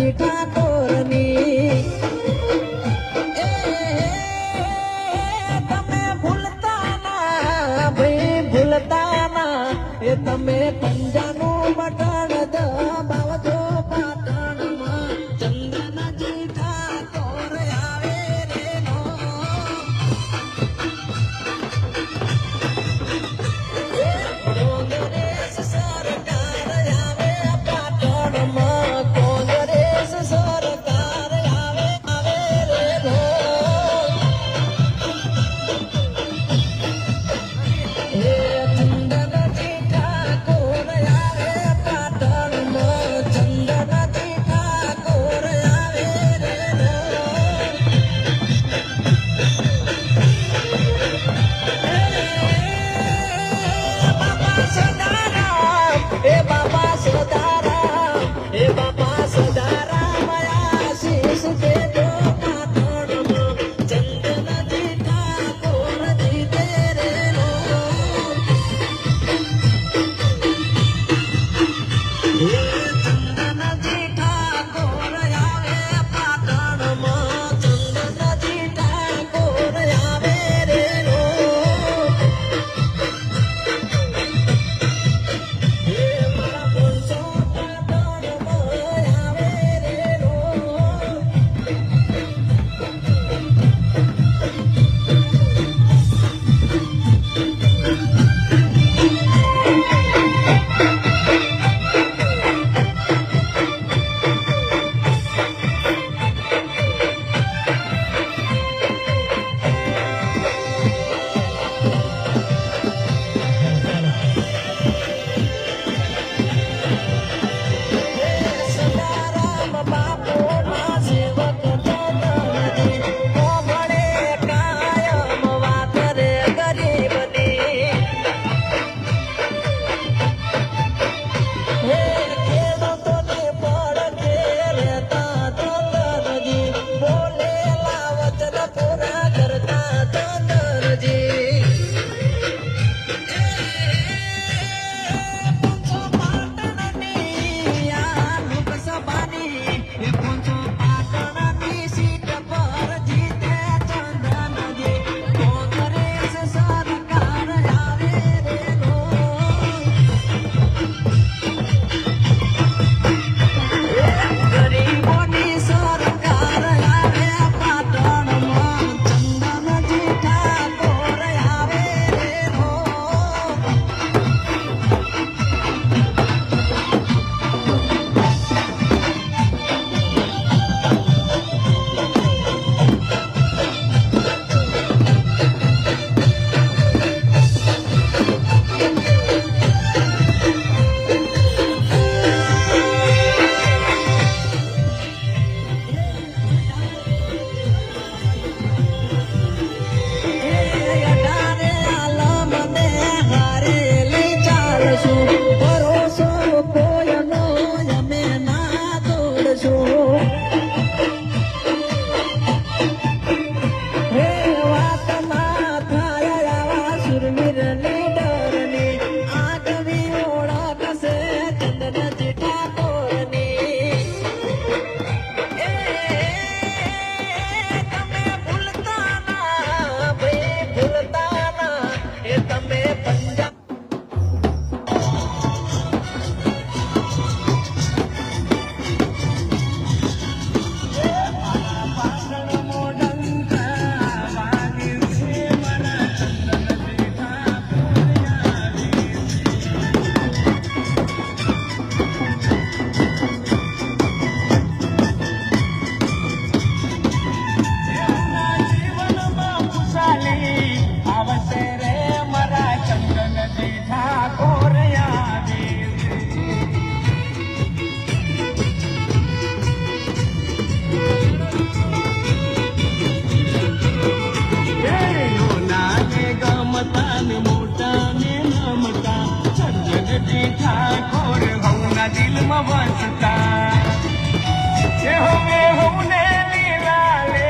ચંદનજી ઠાકોરની તમે ભૂલતા ના ભાઈ ભૂલતા ના એ તમે પંજાનું બટન દબાવજો પાટણમાં ચંદનજી ઠાકોર આવે રે નો કોંગ્રેસ સરકાર આવે પાટણમાં કોંગ્રેસ સરકાર આવે રે નો ચંદનજી ઠાકોર આવે પાટણમાં ચંદનજી ઠાકોર આવે રે નો બાપા સદારામ એ બાપા સદારામ આશીષ દેજો પાટણમાં ચંદનજી ઠાકોર જીતે રે નો ચંદનજી ઠાકોર આવે પાટણમાં ચંદનજી ઠાકોર આવે રે નો મારા પોંચો પાટણમાં આવે રે નો સદારામ બાપુના સેવક ચંદનજી કોમળે કાયમ વાત રે ગરીબની ખેડૂતોની પડખે રહેતા ચંદનજી બોલેલા વચન પૂરા કરતા ચંદનજી પૂછો પાટણની આ લોકસભાની એ પૂછો પાટણની સીટ પર જીતે ચંદનજી કોંગ્રેસ સરકાર આવે રે નો ગરીબોની સરકાર આવે પાટણમાં ચંદનજી ઠાકોર આવે રે નો અઢારે આલમને હારેલી ચાલશું ભરોસો કોઈનો અમે ના તોડશું વાત ના થાય આવા સુરવીરની ડરની આગવી ઓળખ છે ચંદનજી ઠાકોરની તમે ભૂલતા ના ભાઈ ભૂલતા ના એ તમે પંજાબ આવશે રે મારા ચંદનજી ઠાકોર આવે નાને ગમતા ને મોટા ને નમતા ચંદનજી ઠાકોર હવના દિલમાં વસતા જે હોવે હોને લીલા લે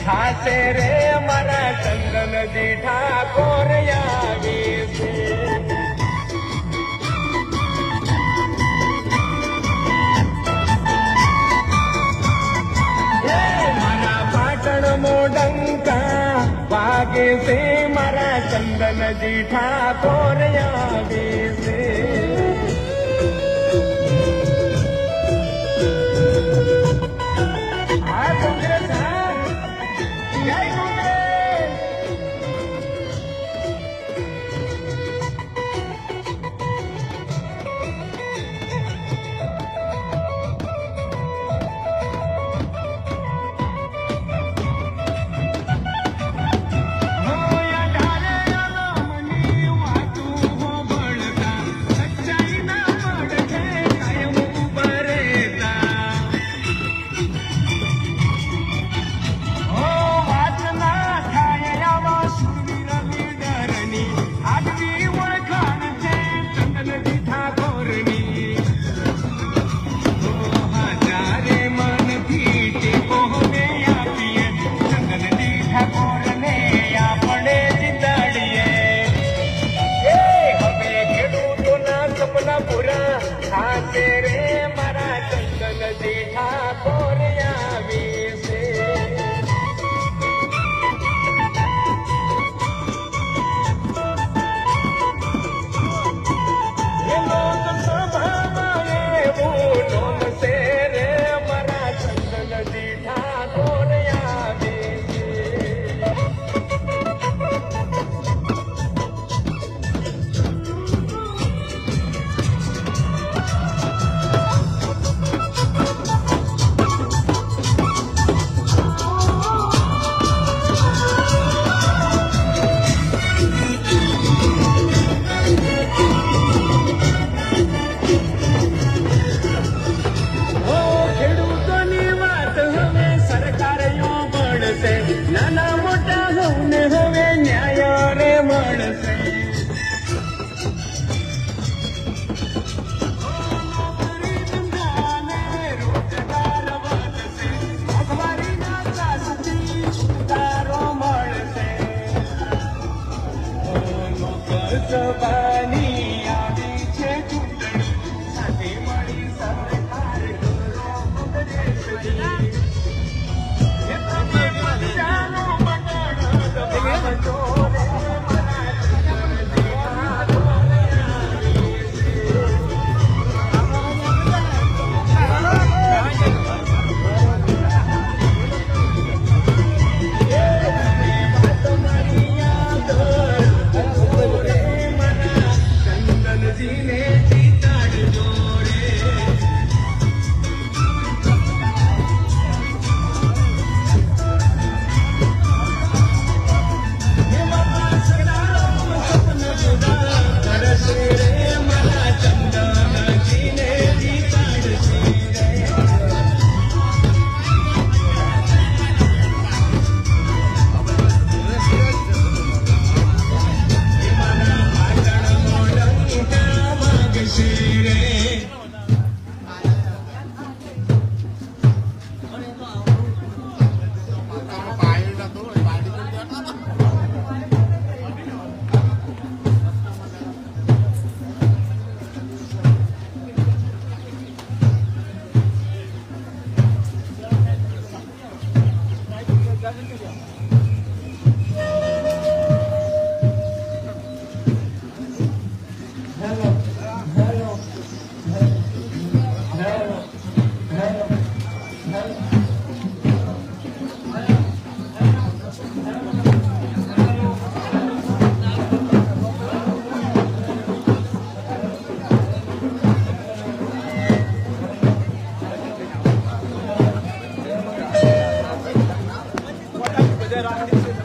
હાસે રે મારા ચંદનજી ઠાકોર આવે છે છે મારા ચંદનજી ઠાકોર આવે છે. આ કોંગ્રેસ હા, જય કોંગ્રેસ. નાના મોટા સૌને હવે ન્યાય રે મળશે. રોજગાર વધશે, મોંઘવારીના ત્રાસથી છુટકારો મળશે. લોકસભાની આવી છે ચૂંટણી, સાથે મળી સરકાર કરો કોંગ્રેસની. રાખી છે.